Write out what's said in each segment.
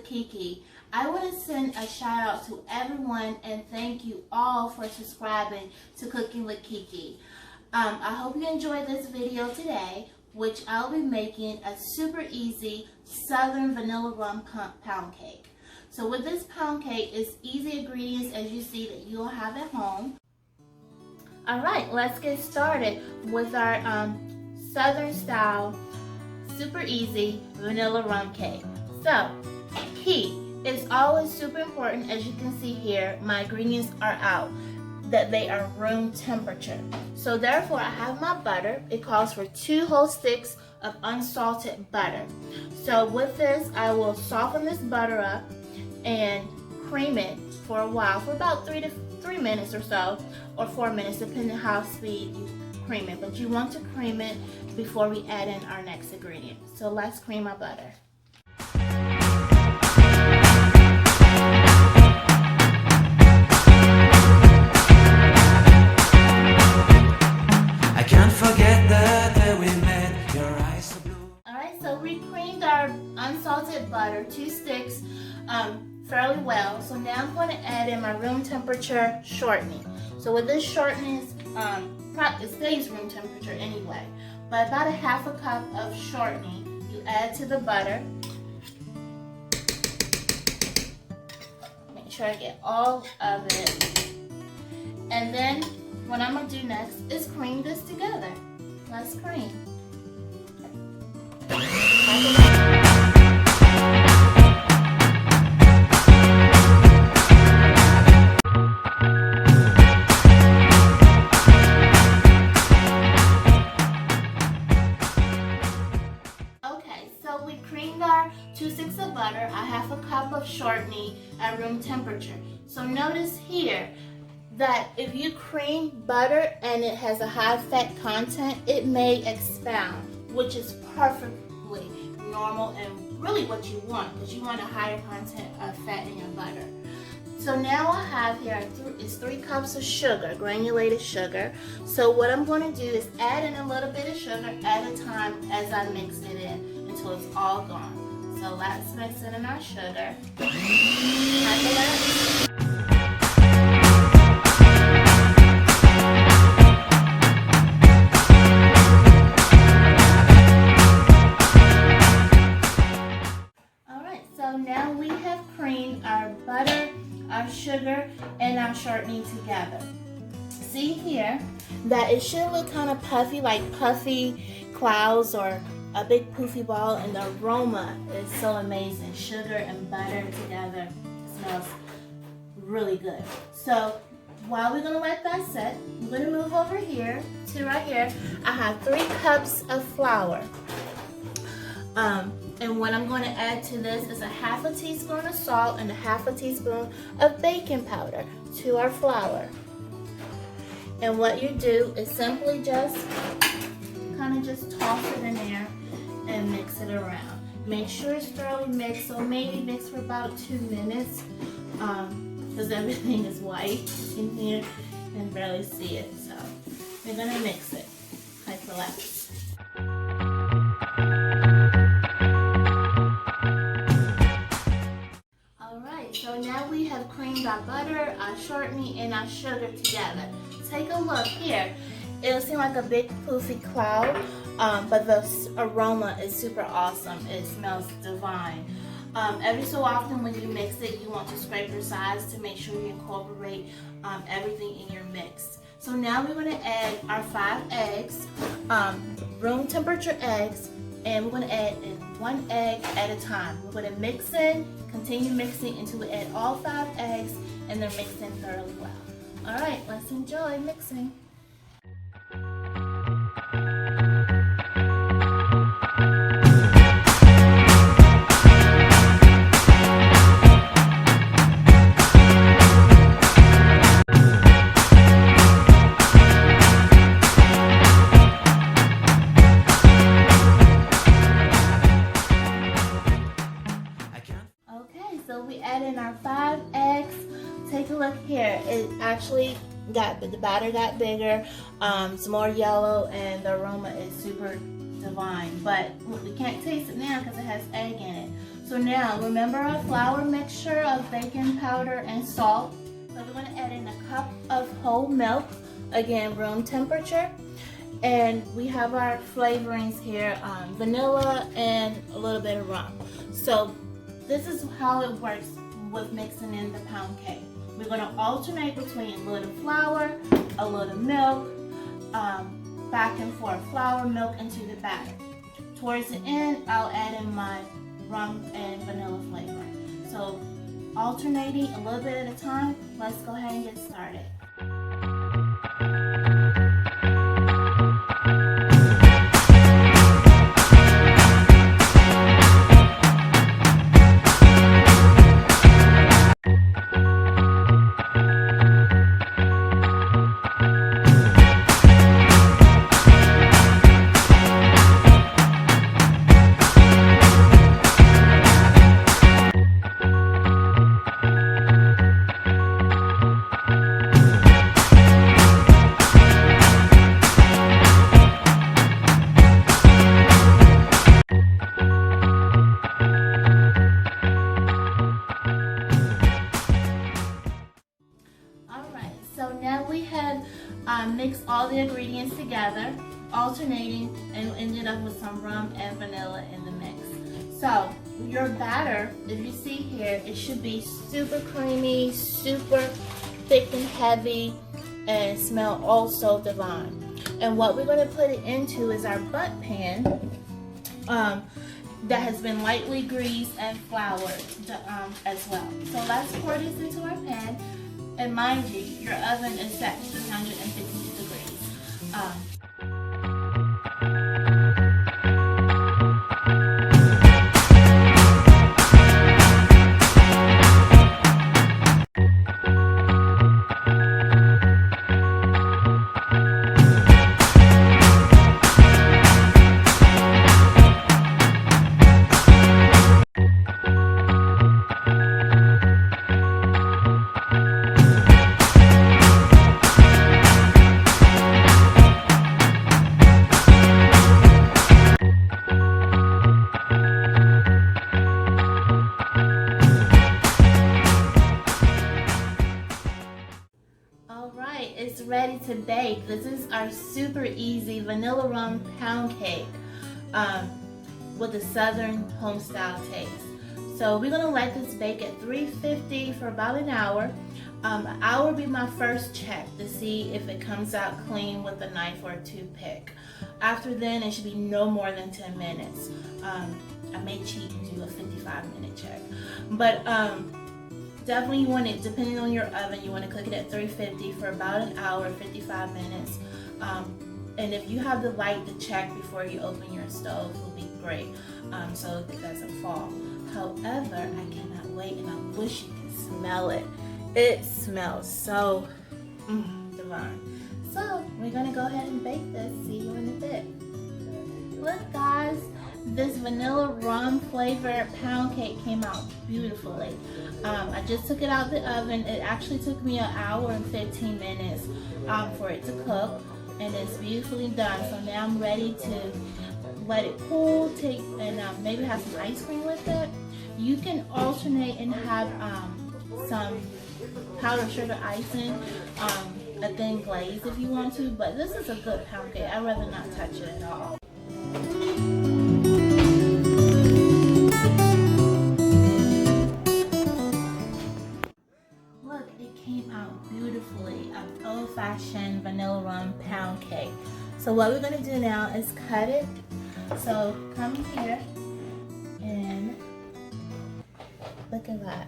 Kiki. I want to send a shout out to everyone and thank you all for subscribing to Cooking with Kiki. I hope you enjoyed this video today, which I'll be making a super easy Southern vanilla rum pound cake. So with this pound cake, it's easy ingredients as you see that you'll have at home. Alright, let's get started with our Southern style, super easy vanilla rum cake. So, key. It's always super important, as you can see here, my ingredients are out, that they are room temperature. So therefore I have my butter. It calls for 2 whole sticks of unsalted butter. So with this, I will soften this butter up and cream it for a while, for about 3 minutes or so, or 4 minutes, depending on how speed you cream it. But you want to cream it before we add in our next ingredient. So let's cream our butter. Unsalted butter, 2 sticks, fairly well. So now I'm going to add in my room temperature shortening. So with this shortening, it stays room temperature anyway, but about a half a cup of shortening you add to the butter. Make sure I get all of it. And then what I'm going to do next is cream this together. Let's cream. We creamed our 2 sticks of butter, a half a cup of shortening at room temperature. So notice here that if you cream butter and it has a high fat content, it may expound, which is perfectly normal and really what you want, because you want a higher content of fat in your butter. So now I have here is 3 cups of sugar, granulated sugar. So what I'm going to do is add in a little bit of sugar at a time as I mix it in until it's all gone. So let's mix it in our sugar. Alright, so now we have creamed our butter, our sugar, and our shortening together. See here that it should look kind of puffy, like puffy clouds or a big poofy ball, and the aroma is so amazing. Sugar and butter together smells really good. So while we're gonna let that set, we're gonna move over here to right here. I have 3 cups of flour. And what I'm going to add to this is a half a teaspoon of salt and a half a teaspoon of baking powder to our flour. And what you do is simply just kind of just toss it in there and mix it around. Make sure it's thoroughly mixed, so maybe mix for about 2 minutes, because everything is white in here and barely see it. So we're going to mix it like relax. So now we have creamed our butter, our shortening, and our sugar together. Take a look here. It'll seem like a big poofy cloud, but the aroma is super awesome. It smells divine. Every so often when you mix it, you want to scrape your sides to make sure you incorporate everything in your mix. So now we're going to add our 5 eggs, room temperature eggs, and we're going to add in 1 egg at a time. We're going to mix in, continue mixing until we add all 5 eggs and they're mixed in thoroughly well. Alright, let's enjoy mixing. So we add in our 5 eggs. Take a look here. It actually the batter got bigger. It's more yellow and the aroma is super divine. But we can't taste it now because it has egg in it. So now, remember our flour mixture of baking powder and salt? So we're going to add in a cup of whole milk, again, room temperature. And we have our flavorings here, vanilla and a little bit of rum. So this is how it works with mixing in the pound cake. We're going to alternate between a little flour, a little milk, back and forth, flour, milk into the batter. Towards the end, I'll add in my rum and vanilla flavoring. So alternating a little bit at a time, let's go ahead and get started. So now we have mixed all the ingredients together, alternating, and ended up with some rum and vanilla in the mix. So your batter, if you see here, it should be super creamy, super thick and heavy, and smell also divine. And what we're going to put it into is our butt pan that has been lightly greased and floured as well. So let's pour this into our pan. And mind you, your oven is set to 350 degrees. It's ready to bake. This is our super easy vanilla rum pound cake with a southern home style taste. So we're gonna let this bake at 350 for about an hour. An hour will be my first check to see if it comes out clean with a knife or a toothpick. After then, it should be no more than 10 minutes. I may cheat and do a 55-minute check, but definitely you want it, depending on your oven, you want to cook it at 350 for about an hour, 55 minutes. And if you have the light to check before you open your stove, it will be great, so it doesn't fall. However, I cannot wait, and I wish you could smell it. It smells so divine. So we're gonna go ahead and bake this. See you in a bit. Look, guys, this vanilla rum flavored pound cake came out beautifully. I just took it out of the oven. It actually took me an hour and 15 minutes for it to cook, and it's beautifully done. So now I'm ready to let it cool, and maybe have some ice cream with it. You can alternate and have some powdered sugar icing, a thin glaze if you want to, but this is a good pound cake. I'd rather not touch it at all. Look, it came out beautifully, an old-fashioned vanilla rum pound cake. So what we're going to do now is cut it. So come here and look at that.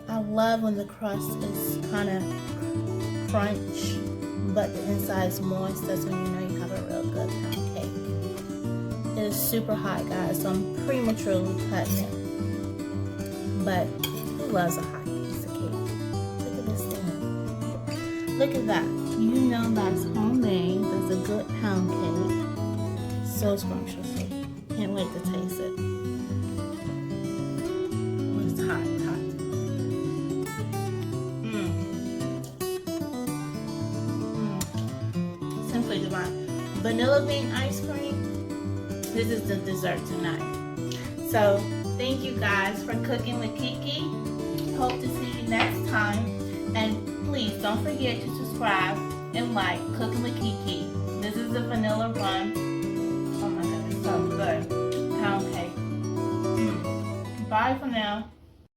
I love when the crust is kind of crunch, but the inside is moist. That's when you know you have a real good pound cake. It is super hot, guys, so I'm prematurely cutting it. But who loves a hot piece of cake? Look at this thing. Look at that. You know that's homemade. That's a good pound cake. So scrumptiously. Can't wait to taste it. Oh, it's hot, hot. Simply divine. Vanilla bean ice cream. This is the dessert tonight. So thank you guys for cooking with Kiki. Hope to see you next time. And please don't forget to subscribe and like Cooking with Kiki. This is the vanilla rum. Oh my god, it's so good. Pound cake. Bye for now.